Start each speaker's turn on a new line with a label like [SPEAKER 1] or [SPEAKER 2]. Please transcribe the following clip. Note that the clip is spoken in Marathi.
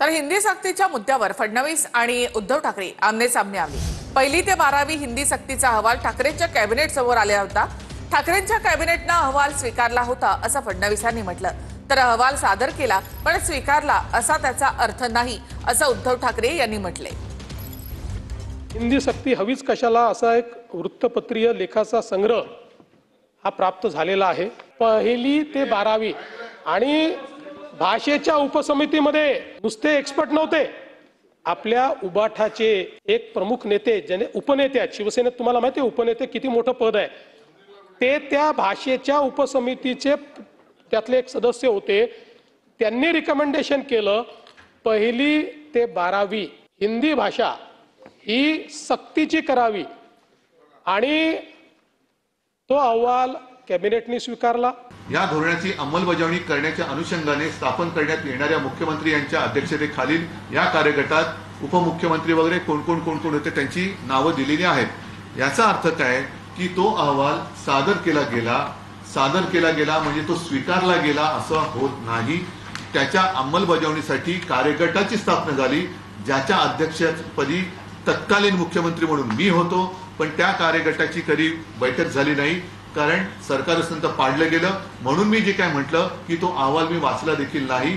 [SPEAKER 1] तर हिंदी सक्तीच्या मुद्द्यावर फडणवीस आणि उद्धव ठाकरे आमने सामने आले। 1ली ते 12वी हिंदी सक्तीचा अहवाल ठाकरेंच्या कॅबिनेट समोर आला होता। ठाकरेंच्या कॅबिनेटने अहवाल स्वीकारला होता असं फडणवीसांनी म्हटलं। तर अहवाल सादर केला पण स्वीकारला असा त्याचा अर्थ नाही असं उद्धव ठाकरे यांनी म्हटले।
[SPEAKER 2] हिंदी सक्ती हवीच कशाला असा एक वृत्तपत्रीय लेखाचा संग्रह हा प्राप्त झालेला आहे। 1ली ते 12वी आणि भाषेच्या उपसमितीमध्ये नुसते एक्सपर्ट नव्हते, आपल्या उबाठाचे एक प्रमुख नेते ज्याने उपनेते आहेत, शिवसेनेत तुम्हाला माहिती आहे उपनेते किती मोठं पद आहे, ते त्या भाषेच्या उपसमितीचे त्यातले एक सदस्य होते। त्यांनी रिकमेंडेशन केलं 1ली ते 12वी हिंदी भाषा ही सक्तीची करावी आणि तो अहवाल कॅबिनेटने स्वीकारला।
[SPEAKER 3] या धोरणाची अंमलबजावणी करण्याच्या अनुषंगाने स्थापन करण्यात येणाऱ्या मुख्यमंत्री यांच्या अध्यक्षतेखालील या कार्यगटात उपमुख्यमंत्री वगैरे कोण होते त्यांची नावं दिलेली आहेत। याचा अर्थ काय की तो अहवाल सादर केला गेला म्हणजे तो स्वीकारला गेला असं होत नाही। त्याच्या अंमलबजावणीसाठी कार्यगटाची स्थापना झाली, ज्याच्या अध्यक्षपदी तत्कालीन मुख्यमंत्री म्हणून मी होतो, पण त्या कार्यगटाची कधी बैठक झाली नाही कारण सरकारसंत पाडलं गेलं। म्हणून मी जे काय म्हटलं की तो अहवाल मी वाचला देखील नाही।